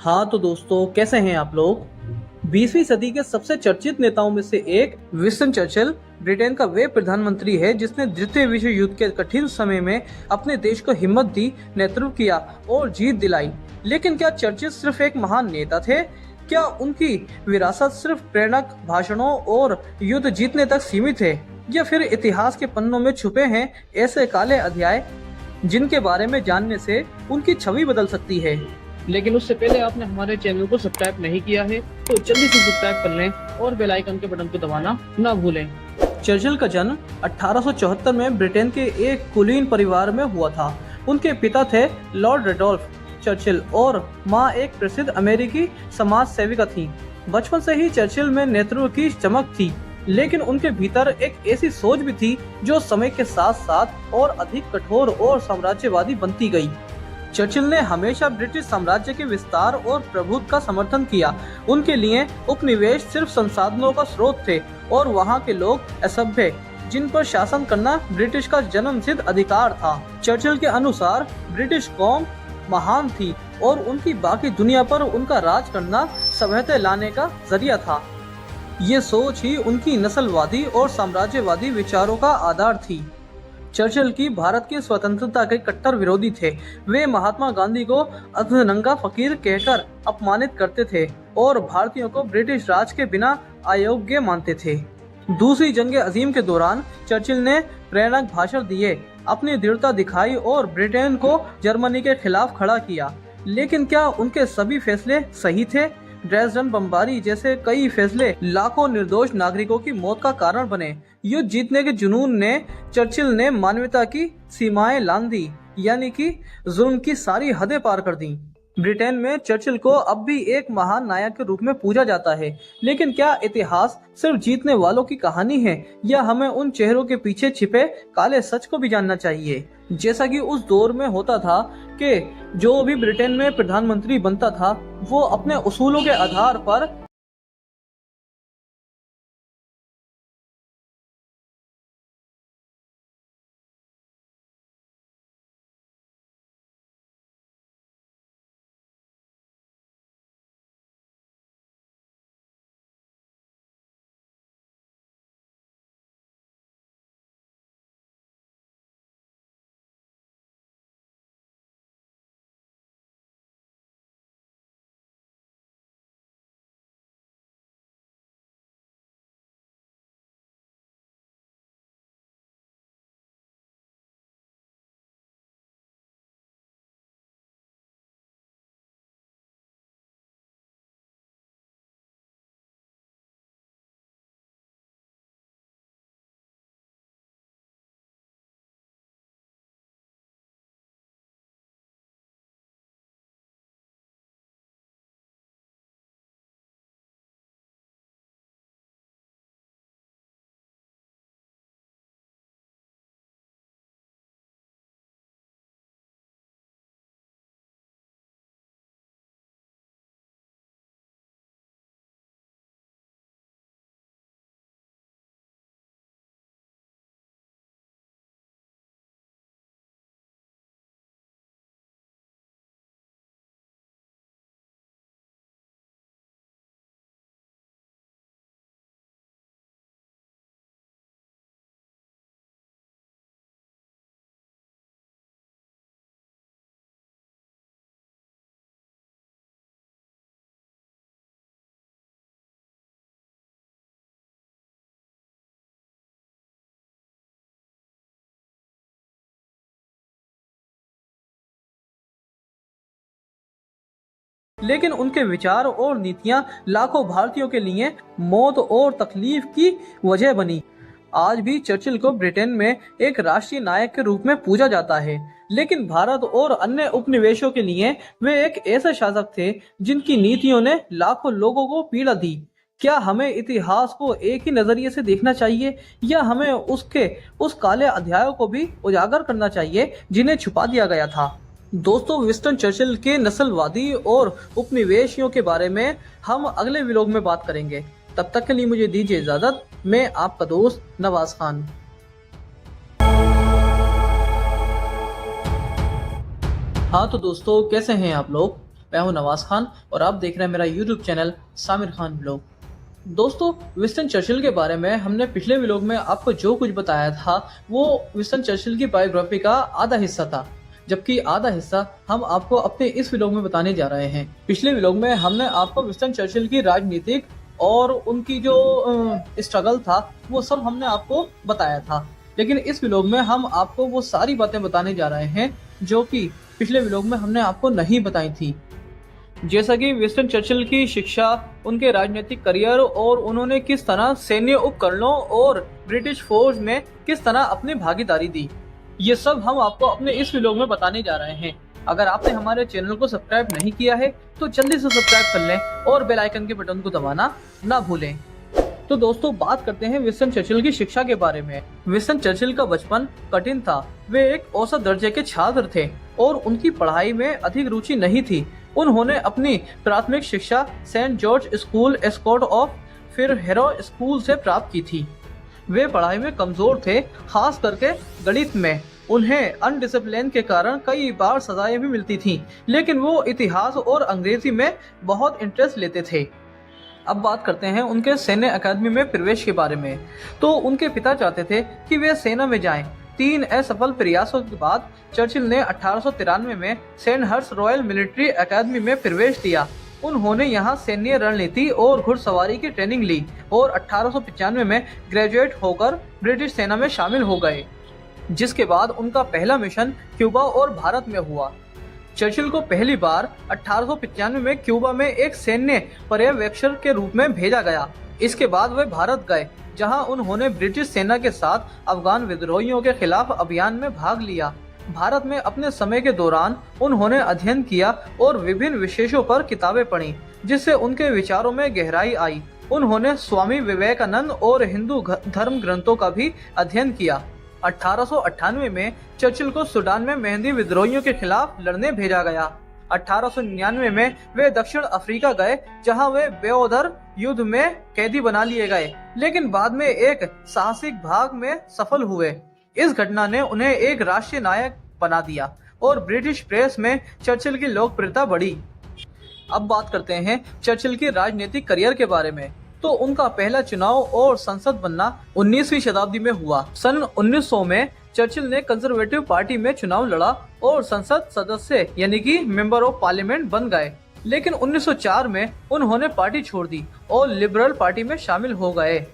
हाँ तो दोस्तों, कैसे हैं आप लोग। 20वीं सदी के सबसे चर्चित नेताओं में से एक विंस्टन चर्चिल ब्रिटेन का वे प्रधानमंत्री है जिसने द्वितीय विश्व युद्ध के कठिन समय में अपने देश को हिम्मत दी, नेतृत्व किया और जीत दिलाई। लेकिन क्या चर्चिल सिर्फ एक महान नेता थे? क्या उनकी विरासत सिर्फ प्रेरक भाषणों और युद्ध जीतने तक सीमित है, या फिर इतिहास के पन्नों में छुपे हैं ऐसे काले अध्याय जिनके बारे में जानने से उनकी छवि बदल सकती है। लेकिन उससे पहले आपने हमारे चैनल को सब्सक्राइब नहीं किया है तो जल्दी से सब्सक्राइब कर लें और बेल आइकन के बटन को दबाना ना भूलें। चर्चिल का जन्म 1874 में ब्रिटेन के एक कुलीन परिवार में हुआ था। उनके पिता थे लॉर्ड रेडोल्फ चर्चिल और मां एक प्रसिद्ध अमेरिकी समाज सेविका थी। बचपन से ही चर्चिल में नेतृत्व की चमक थी, लेकिन उनके भीतर एक ऐसी सोच भी थी जो समय के साथ साथ और अधिक कठोर और साम्राज्यवादी बनती गई। चर्चिल ने हमेशा ब्रिटिश साम्राज्य के विस्तार और प्रभुत्व का समर्थन किया। उनके लिए उपनिवेश सिर्फ संसाधनों का स्रोत थे और वहां के लोग असभ्य, जिन पर शासन करना ब्रिटिश का जन्मसिद्ध अधिकार था। चर्चिल के अनुसार ब्रिटिश कौम महान थी और उनकी बाकी दुनिया पर उनका राज करना सभ्यता लाने का जरिया था। ये सोच ही उनकी नस्लवादी और साम्राज्यवादी विचारों का आधार थी। चर्चिल की भारत की स्वतंत्रता के कट्टर विरोधी थे। वे महात्मा गांधी को अधनंगा फकीर कहकर अपमानित करते थे और भारतीयों को ब्रिटिश राज के बिना अयोग्य मानते थे। दूसरी जंग अजीम के दौरान चर्चिल ने प्रेरक भाषण दिए, अपनी दृढ़ता दिखाई और ब्रिटेन को जर्मनी के खिलाफ खड़ा किया। लेकिन क्या उनके सभी फैसले सही थे? ड्रेसडन बमबारी जैसे कई फैसले लाखों निर्दोष नागरिकों की मौत का कारण बने। युद्ध जीतने के जुनून ने चर्चिल ने मानवता की सीमाएं लांघ दी, यानी कि जुल्म की सारी हदें पार कर दी। ब्रिटेन में चर्चिल को अब भी एक महान नायक के रूप में पूजा जाता है। लेकिन क्या इतिहास सिर्फ जीतने वालों की कहानी है, या हमें उन चेहरों के पीछे छिपे काले सच को भी जानना चाहिए? जैसा कि उस दौर में होता था कि जो भी ब्रिटेन में प्रधानमंत्री बनता था वो अपने उसूलों के आधार पर लेकिन उनके विचार और नीतियां लाखों भारतीयों के लिए मौत और तकलीफ की वजह बनी। आज भी चर्चिल को ब्रिटेन में एक राष्ट्रीय नायक के रूप में पूजा जाता है, लेकिन भारत और अन्य उपनिवेशों के लिए वे एक ऐसे शासक थे जिनकी नीतियों ने लाखों लोगों को पीड़ा दी। क्या हमें इतिहास को एक ही नजरिए से देखना चाहिए, या हमें उसके उस काले अध्यायों को भी उजागर करना चाहिए जिन्हें छुपा दिया गया था? दोस्तों, विंस्टन चर्चिल के नस्लवादी और उपनिवेशियों के बारे में हम अगले व्लॉग में बात करेंगे। तब तक के लिए मुझे दीजिए इजाजत। मैं आपका दोस्त नवाज खान। हाँ तो दोस्तों, कैसे हैं आप लोग। मैं हूं नवाज खान और आप देख रहे हैं मेरा यूट्यूब चैनल सामिर खान ब्लॉग। दोस्तों, विंस्टन चर्चिल के बारे में हमने पिछले व्लॉग में आपको जो कुछ बताया था वो विंस्टन चर्चिल की बायोग्राफी का आधा हिस्सा था, जबकि आधा हिस्सा हम आपको अपने इस व्लॉग में बताने जा रहे हैं। पिछले व्लॉग में हमने आपको विंस्टन चर्चिल की राजनीतिक और उनकी जो स्ट्रगल था वो सब हमने आपको बताया था, लेकिन इस व्लॉग में हम आपको वो सारी बातें बताने जा रहे हैं जो कि पिछले व्लॉग में हमने आपको नहीं बताई थी। जैसा कि विंस्टन चर्चिल की शिक्षा, उनके राजनीतिक करियर और उन्होंने किस तरह सैन्य उपकरणों और ब्रिटिश फौज में किस तरह अपनी भागीदारी दी, ये सब हम आपको अपने इस व्लॉग में बताने जा रहे हैं। अगर आपने हमारे चैनल को सब्सक्राइब नहीं किया है तो जल्दी से सब्सक्राइब कर लें और बेल आइकन के बटन को दबाना ना भूलें। तो दोस्तों, बात करते हैं विंस्टन चर्चिल की शिक्षा के बारे में। विंस्टन चर्चिल का बचपन कठिन था। वे एक औसत दर्जे के छात्र थे और उनकी पढ़ाई में अधिक रुचि नहीं थी। उन्होंने अपनी प्राथमिक शिक्षा सेंट जॉर्ज स्कूल एस्कॉट ऑफ फिर हेरो स्कूल से प्राप्त की थी। वे पढ़ाई में कमजोर थे, खास करके गणित में। उन्हें अनडिसिप्लिन के कारण कई बार सजाएं भी मिलती थीं, लेकिन वो इतिहास और अंग्रेजी में बहुत इंटरेस्ट लेते थे। अब बात करते हैं उनके सैन्य अकादमी में प्रवेश के बारे में। तो उनके पिता चाहते थे कि वे सेना में जाएं। 3 असफल प्रयासों के बाद चर्चिल ने 1893 में सेंडहर्स्ट रॉयल मिलिट्री अकादमी में प्रवेश दिया। उन्होंने यहाँ सैन्य रणनीति और घुड़सवारी की ट्रेनिंग ली और 1895 में ग्रेजुएट होकर ब्रिटिश सेना में शामिल हो गए, जिसके बाद उनका पहला मिशन क्यूबा और भारत में हुआ। चर्चिल को पहली बार 1895 में क्यूबा में एक सैन्य पर्यवेक्षक के रूप में भेजा गया। इसके बाद वे भारत गए, जहां उन्होंने ब्रिटिश सेना के साथ अफगान विद्रोहियों के खिलाफ अभियान में भाग लिया। भारत में अपने समय के दौरान उन्होंने अध्ययन किया और विभिन्न विषयों पर किताबें पढ़ी, जिससे उनके विचारों में गहराई आई। उन्होंने स्वामी विवेकानंद और हिंदू धर्म ग्रंथों का भी अध्ययन किया। 1898 में चर्चिल को सूडान में मेहंदी विद्रोहियों के खिलाफ लड़ने भेजा गया। 1899 में वे दक्षिण अफ्रीका गए, जहां वे बेओदर युद्ध में कैदी बना लिए गए, लेकिन बाद में एक साहसिक भाग में सफल हुए। इस घटना ने उन्हें एक राष्ट्रीय नायक बना दिया और ब्रिटिश प्रेस में चर्चिल की लोकप्रियता बढ़ी। अब बात करते हैं चर्चिल के राजनीतिक करियर के बारे में। तो उनका पहला चुनाव और संसद बनना 19वीं शताब्दी में हुआ। सन 1900 में चर्चिल ने कंजर्वेटिव पार्टी में चुनाव लड़ा और संसद सदस्य यानी कि मेंबर ऑफ पार्लियामेंट बन गए, लेकिन 1904 में उन्होंने पार्टी छोड़ दी और लिबरल पार्टी में शामिल हो गए।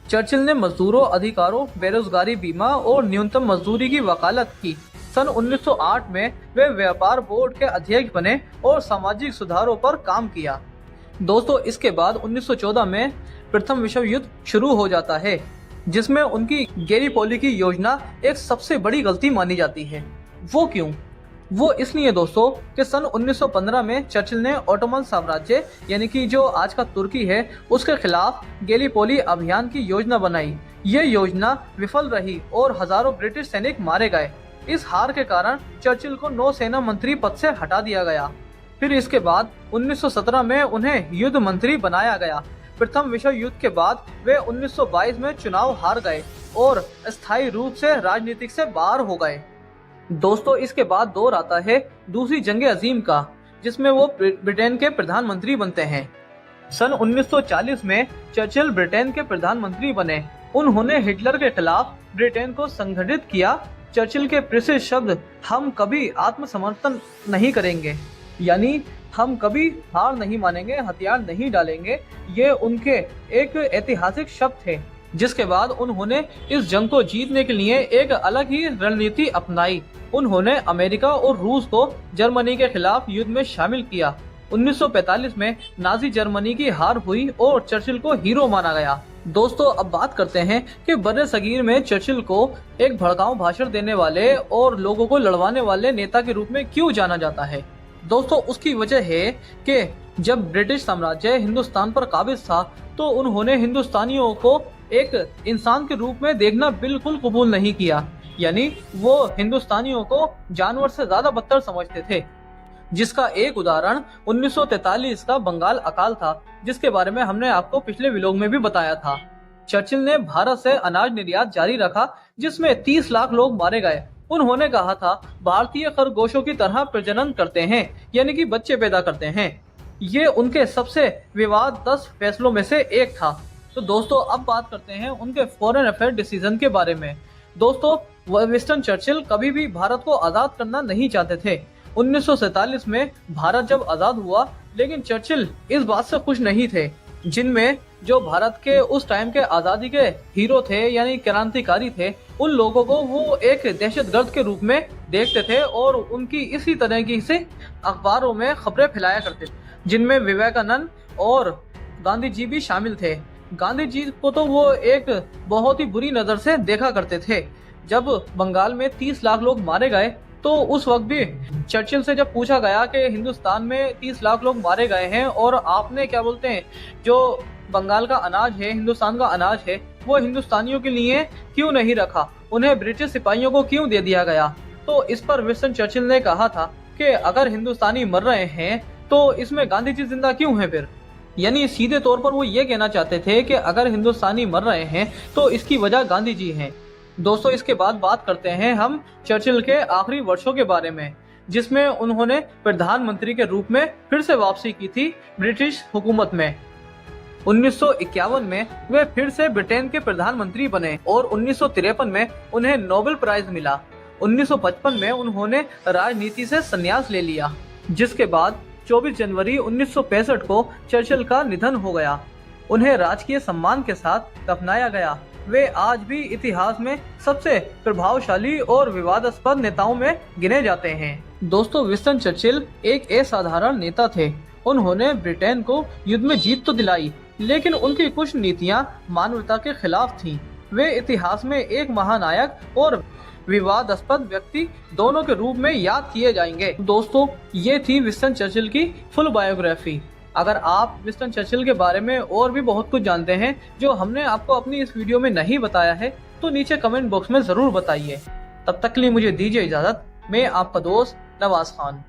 चर्चिल ने मजदूरों अधिकारों, बेरोजगारी बीमा और न्यूनतम मजदूरी की वकालत की। सन 1908 में वे व्यापार बोर्ड के अध्यक्ष बने और सामाजिक सुधारों पर काम किया। दोस्तों, इसके बाद 1914 में प्रथम विश्व युद्ध शुरू हो जाता है, जिसमें उनकी गैरीपोली की योजना एक सबसे बड़ी गलती मानी जाती है। वो क्यों? वो इसलिए दोस्तों कि सन 1915 में चर्चिल ने ओटोमन साम्राज्य यानी कि जो आज का तुर्की है उसके खिलाफ गैलीपोली अभियान की योजना बनाई। ये योजना विफल रही और हजारों ब्रिटिश सैनिक मारे गए। इस हार के कारण चर्चिल को नौसेना मंत्री पद से हटा दिया गया। फिर इसके बाद 1917 में उन्हें युद्ध मंत्री बनाया गया। प्रथम विश्व युद्ध के बाद वे 1922 में चुनाव हार गए और अस्थायी रूप से राजनीति से बाहर हो गए। दोस्तों, इसके बाद दौर आता है दूसरी जंग अजीम का, जिसमें वो ब्रिटेन के प्रधानमंत्री बनते हैं। सन 1940 में चर्चिल ब्रिटेन के प्रधानमंत्री बने। उन्होंने हिटलर के खिलाफ ब्रिटेन को संगठित किया। चर्चिल के प्रसिद्ध शब्द "हम कभी आत्मसमर्पण नहीं करेंगे" यानी हम कभी हार नहीं मानेंगे, हथियार नहीं डालेंगे, ये उनके एक ऐतिहासिक शब्द थे। जिसके बाद उन्होंने इस जंग को जीतने के लिए एक अलग ही रणनीति अपनाई। उन्होंने अमेरिका और रूस को जर्मनी के खिलाफ युद्ध में शामिल किया। 1945 में नाजी जर्मनी की हार हुई और चर्चिल को हीरो माना गया। दोस्तों, अब बात करते हैं कि बड़े सगीर में चर्चिल को एक भड़काऊ भाषण देने वाले और लोगों को लड़वाने वाले नेता के रूप में क्यों जाना जाता है। दोस्तों, उसकी वजह है कि जब ब्रिटिश साम्राज्य हिंदुस्तान पर काबिज था तो उन्होंने हिंदुस्तानियों को एक इंसान के रूप में देखना बिल्कुल कबूल नहीं किया। यानी वो हिंदुस्तानियों को जानवर से ज्यादा बदतर समझते थे। जिसका एक उदाहरण 1943 का बंगाल अकाल था, जिसके बारे में हमने आपको पिछले व्लॉग में भी बताया था। चर्चिल ने भारत से अनाज निर्यात जारी रखा, जिसमें 30 लाख लोग मारे गए उन्होंने कहा था, भारतीय खरगोशों की तरह प्रजनन करते हैं, यानी कि बच्चे पैदा करते हैं। ये उनके सबसे विवादास्पद फैसलों में से एक था। तो दोस्तों अब बात करते हैं उनके फॉरेन अफेयर डिसीजन के बारे में। दोस्तों विंस्टन चर्चिल कभी भी भारत को आजाद करना नहीं चाहते थे। 1947 में भारत जब आजाद हुआ, लेकिन चर्चिल इस बात से खुश नहीं थे, जिनमें जो भारत के उस टाइम के आजादी के हीरो थे यानी क्रांतिकारी थे, उन लोगों को वो एक दहशतगर्द के रूप में देखते थे और उनकी इसी तरह की से अखबारों में खबरें फैलाया करते थे, जिनमें विवेकानंद और गांधी जी भी शामिल थे। गांधी जी को तो वो एक बहुत ही बुरी नजर से देखा करते थे। जब बंगाल में 30 लाख लोग मारे गए, तो उस वक्त भी चर्चिल से जब पूछा गया कि हिंदुस्तान में 30 लाख लोग मारे गए हैं और आपने क्या बोलते हैं जो बंगाल का अनाज है, हिंदुस्तान का अनाज है, वो हिंदुस्तानियों के लिए क्यों नहीं रखा, उन्हें ब्रिटिश सिपाहियों को क्यों दे दिया गया। तो इस पर विंस्टन चर्चिल ने कहा था कि अगर हिंदुस्तानी मर रहे हैं तो इसमें गांधी जी जिंदा क्यों है फिर। यानी सीधे तौर पर वो ये कहना चाहते थे कि अगर हिंदुस्तानी मर रहे हैं तो इसकी वजह गांधी जी हैं। दोस्तों इसके बाद बात करते हैं हम चर्चिल के आखिरी वर्षों के बारे में, जिसमें उन्होंने प्रधानमंत्री के रूप में फिर से वापसी की थी ब्रिटिश हुकूमत में। 1951 में वे फिर से ब्रिटेन के प्रधानमंत्री बने और 1953 में उन्हें नोबेल प्राइज मिला। 1955 में उन्होंने राजनीति से संन्यास ले लिया, जिसके बाद 24 जनवरी 1965 को चर्चिल का निधन हो गया। उन्हें राजकीय सम्मान के साथ दफनाया गया। वे आज भी इतिहास में सबसे प्रभावशाली और विवादास्पद नेताओं में गिने जाते हैं। दोस्तों विंस्टन चर्चिल एक असाधारण नेता थे। उन्होंने ब्रिटेन को युद्ध में जीत तो दिलाई, लेकिन उनकी कुछ नीतियां मानवता के खिलाफ थीं। वे इतिहास में एक महानायक और विवादास्पद व्यक्ति दोनों के रूप में याद किए जाएंगे। दोस्तों ये थी विंस्टन चर्चिल की फुल बायोग्राफी। अगर आप विंस्टन चर्चिल के बारे में और भी बहुत कुछ जानते हैं जो हमने आपको अपनी इस वीडियो में नहीं बताया है, तो नीचे कमेंट बॉक्स में जरूर बताइए। तब तक के लिए मुझे दीजिए इजाजत। मैं आपका दोस्त नवाज खान।